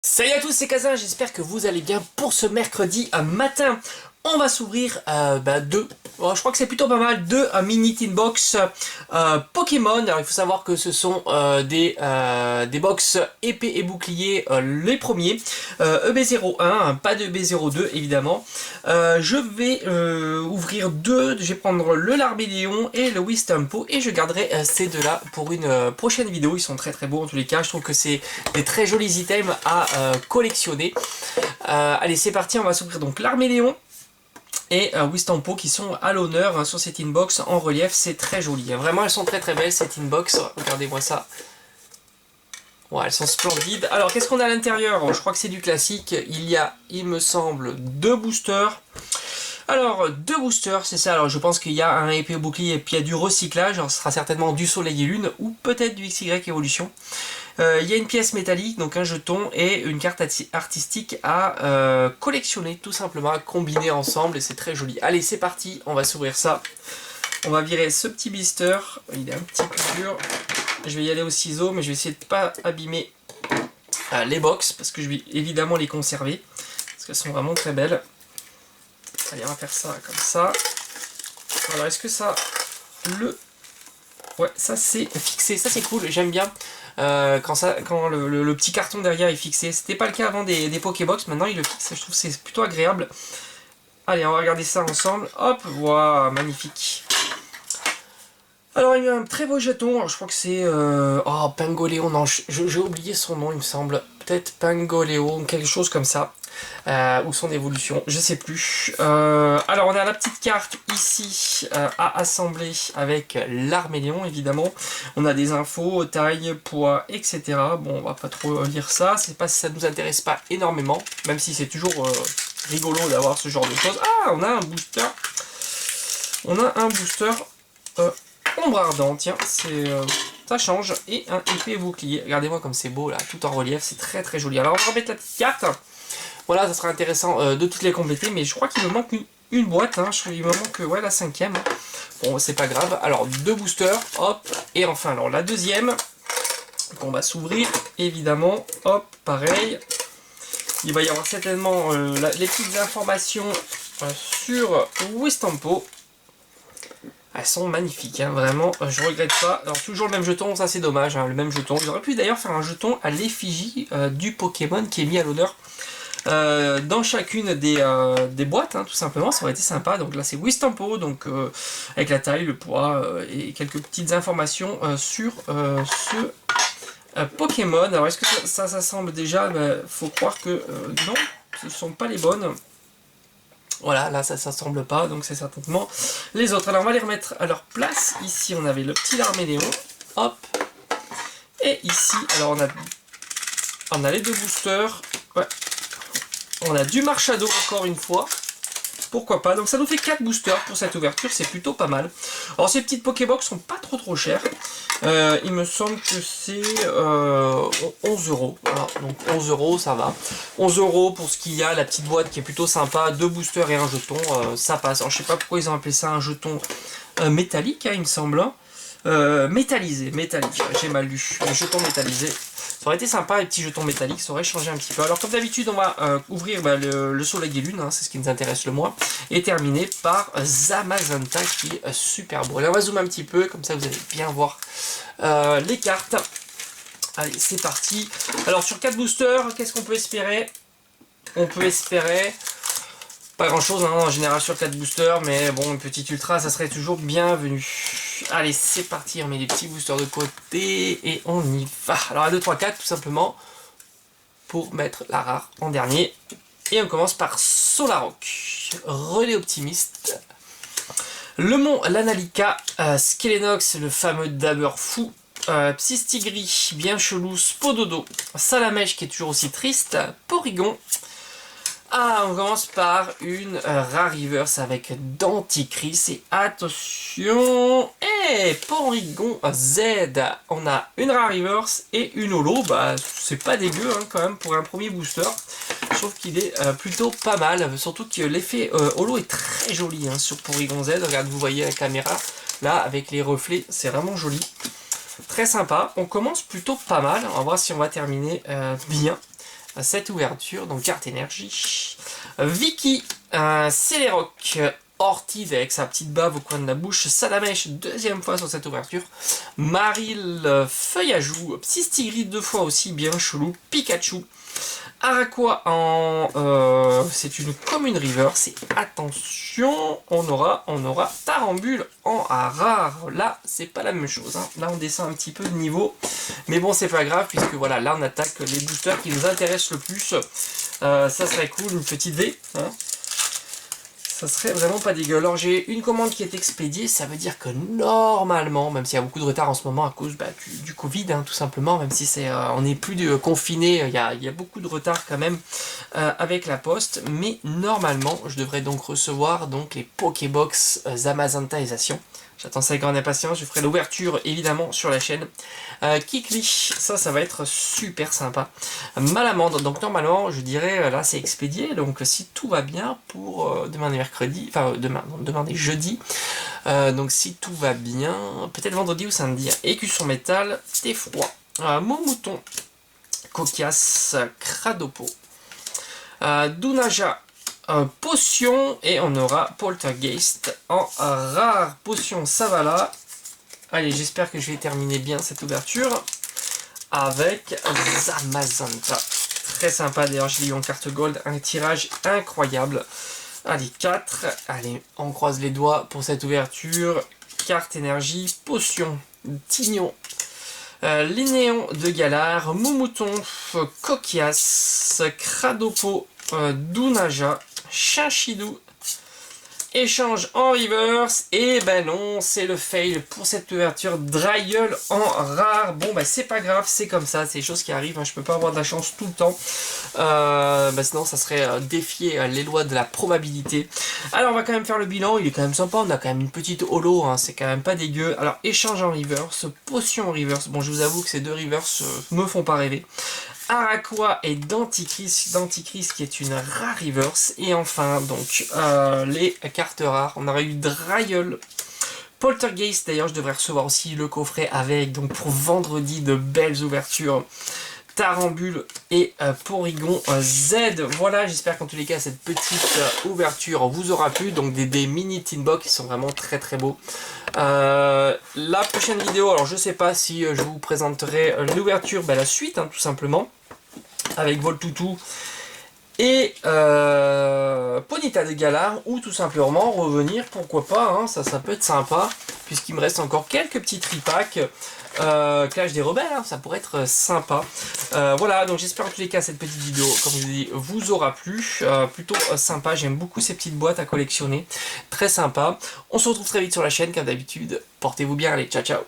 Salut à tous, c'est Kazin, j'espère que vous allez bien pour ce mercredi matin. On va s'ouvrir deux, je crois que c'est plutôt pas mal, deux mini tin box Pokémon. Alors il faut savoir que ce sont des box épée et bouclier, les premiers, EB01, pas de EB02 évidemment. Je vais ouvrir deux, je vais prendre le Larbéléon et le Wistempo et je garderai ces deux là pour une prochaine vidéo. Ils sont très très beaux en tous les cas, je trouve que c'est des très jolis items à collectionner. Allez, c'est parti, on va s'ouvrir donc l'Arméléon et Wistempo qui sont à l'honneur sur cette inbox en relief. C'est très joli, vraiment elles sont très très belles cette inbox, regardez-moi ça. Ouais, elles sont splendides. Alors qu'est-ce qu'on a à l'intérieur? Je crois que c'est du classique. Il y a, il me semble, deux boosters. Alors, deux boosters, c'est ça. Alors, je pense qu'il y a un épée au bouclier et puis il y a du recyclage. Alors, ce sera certainement du Soleil et Lune ou peut-être du XY Evolution. Il y a une pièce métallique, donc un jeton et une carte artistique à collectionner, tout simplement, à combiner ensemble. Et c'est très joli. Allez, c'est parti. On va s'ouvrir ça. On va virer ce petit blister. Il est un petit peu dur. Je vais y aller au ciseau, mais je vais essayer de ne pas abîmer les box parce que je vais évidemment les conserver. Parce qu'elles sont vraiment très belles. Allez, on va faire ça comme ça. Alors, est-ce que ça... Ouais, ça c'est fixé, ça c'est cool, j'aime bien quand le petit carton derrière est fixé. C'était pas le cas avant des Pokébox, maintenant il le fixe, je trouve que c'est plutôt agréable. Allez, on va regarder ça ensemble. Hop, voilà, magnifique. Alors il y a un très beau jeton, alors, je crois que c'est... Oh, Pingoléon, non, j'ai oublié son nom il me semble. Peut-être Pingoléon, quelque chose comme ça. Ou son évolution, je sais plus. Alors on a la petite carte ici à assembler avec l'Arméléon évidemment. On a des infos, taille, poids, etc. Bon, on va pas trop lire ça, c'est pas si ça nous intéresse pas énormément, même si c'est toujours rigolo d'avoir ce genre de choses. Ah, on a un booster. On a un booster ombre ardent, tiens, ça change. Et un épée bouclier. Regardez-moi comme c'est beau là, tout en relief, c'est très très joli. Alors on va remettre la petite carte. Voilà, ça sera intéressant de toutes les compléter, mais je crois qu'il me manque une boîte, hein. Il me manque ouais, la cinquième. Bon, c'est pas grave. Alors, deux boosters, hop, et enfin, alors la deuxième, qu'on va s'ouvrir, évidemment, hop, pareil. Il va y avoir certainement les petites informations sur Wistempo. Elles sont magnifiques, hein, vraiment, je regrette pas. Alors, toujours le même jeton, ça c'est dommage, hein, le même jeton. J'aurais pu d'ailleurs faire un jeton à l'effigie du Pokémon qui est mis à l'honneur. Dans chacune des boîtes, hein, tout simplement, ça aurait été sympa. Donc là c'est Wistempo, donc avec la taille, le poids et quelques petites informations sur ce Pokémon. Alors est-ce que ça s'assemble déjà? Faut croire que non, ce ne sont pas les bonnes. Voilà, là ça s'assemble pas, donc c'est certainement les autres. Alors on va les remettre à leur place. Ici on avait le petit Larbéléon, hop, et ici, alors on a les deux boosters, ouais. On a du Marchado encore une fois. Pourquoi pas. Donc ça nous fait 4 boosters pour cette ouverture. C'est plutôt pas mal. Alors ces petites Pokébox sont pas trop chères. Il me semble que c'est 11 euros. Voilà, donc 11 euros ça va. 11 euros pour ce qu'il y a. La petite boîte qui est plutôt sympa. 2 boosters et un jeton. Ça passe. Alors je sais pas pourquoi ils ont appelé ça un jeton métallique, hein, il me semble. Métallisé. J'ai mal lu. Un jeton métallisé. Ça aurait été sympa, les petits jetons métalliques, ça aurait changé un petit peu. Alors comme d'habitude, on va ouvrir le Soleil et Lune, hein, c'est ce qui nous intéresse le moins. Et terminer par Zamazenta qui est super beau. Là on va zoomer un petit peu, comme ça vous allez bien voir les cartes. Allez, c'est parti. Alors sur 4 boosters, qu'est-ce qu'on peut espérer? On peut espérer... Pas grand chose hein, en général sur 4 boosters, mais bon, une petite ultra, ça serait toujours bienvenu. Allez, c'est parti, on met les petits boosters de côté et on y va. Alors, à 2, 3, 4, tout simplement, pour mettre la rare en dernier. Et on commence par Solrock, relais optimiste. Le mont Lanalika, Skelenox, le fameux Dabber fou. Psystigri, bien chelou, Spododo, Salamèche qui est toujours aussi triste, Porygon. Ah, on commence par une Rariverse avec Denticris et attention, Porygon Z. On a une Rariverse et une Holo, bah c'est pas dégueu hein, quand même pour un premier booster. Je trouve qu'il est plutôt pas mal, surtout que l'effet Holo est très joli hein, sur Porygon Z. Regarde, vous voyez la caméra là avec les reflets, c'est vraiment joli. Très sympa, on commence plutôt pas mal, on va voir si on va terminer bien. cette ouverture. Donc carte énergie. Vicky, Céléroc, Ortiz avec sa petite bave au coin de la bouche. Salamèche, deuxième fois sur cette ouverture. Maril, Feuillajou, Psystigris, 2 fois aussi, bien chelou. Pikachu. Araqua en... c'est une commune reverse. Et attention, on aura Tarambule en rare. Là, c'est pas la même chose. Hein. Là, on descend un petit peu de niveau. Mais bon, c'est pas grave, puisque voilà, là, on attaque les boosters qui nous intéressent le plus. Ça serait cool, une petite V. Hein. Ça serait vraiment pas dégueu. Alors j'ai une commande qui est expédiée, ça veut dire que normalement, même s'il y a beaucoup de retard en ce moment à cause du Covid, hein, tout simplement, même si on n'est plus confiné, il y a beaucoup de retard quand même avec la poste, mais normalement, je devrais donc recevoir donc les Pokébox Zamazantaisation. J'attends ça avec grande impatience, je ferai l'ouverture évidemment sur la chaîne. Kikli, ça va être super sympa. Malamande, donc normalement je dirais là c'est expédié, donc si tout va bien pour demain mercredi, enfin demain est jeudi, donc si tout va bien, peut-être vendredi ou samedi. Écusson métal, thé froid, Momouton, Coquias, Cradopo, Dunaja, potion, et on aura Poltergeist en rare potion Savala. Allez, j'espère que je vais terminer bien cette ouverture avec Zamazenta. Très sympa, d'ailleurs je l'ai eu en carte gold, un tirage incroyable. Allez, 4, allez, on croise les doigts pour cette ouverture. Carte énergie, potion, Tignon, Linéon de Galar, Moumouton, Coquias, Cradopo, Dunaja, Chinchidou, échange en reverse, et ben non, c'est le fail pour cette ouverture. Dryull en rare. Bon bah c'est pas grave, c'est comme ça, c'est des choses qui arrivent, hein. Je peux pas avoir de la chance tout le temps, sinon ça serait défier les lois de la probabilité. Alors on va quand même faire le bilan, il est quand même sympa, on a quand même une petite holo, hein. C'est quand même pas dégueu. Alors échange en reverse, potion en reverse, bon je vous avoue que ces deux reverse me font pas rêver. Araqua et Denticris qui est une rare reverse. Et enfin, donc, les cartes rares. On aurait eu Dryull, Poltergeist. D'ailleurs, je devrais recevoir aussi le coffret avec. Donc, pour vendredi, de belles ouvertures. Tarambule et Porygon Z. Voilà, j'espère qu'en tous les cas, cette petite ouverture vous aura plu. Donc, des mini tin box qui sont vraiment très très beaux. La prochaine vidéo, alors je sais pas si je vous présenterai l'ouverture, la suite, hein, tout simplement. Avec Voltoutou et Ponyta de Galar, ou tout simplement revenir, pourquoi pas, hein, ça peut être sympa, puisqu'il me reste encore quelques petits tripacks. Clash des rebelles, hein, ça pourrait être sympa. Voilà, donc j'espère en tous les cas cette petite vidéo, comme je vous dis, vous aura plu. Plutôt sympa, j'aime beaucoup ces petites boîtes à collectionner, très sympa. On se retrouve très vite sur la chaîne comme d'habitude. Portez-vous bien, allez, ciao ciao.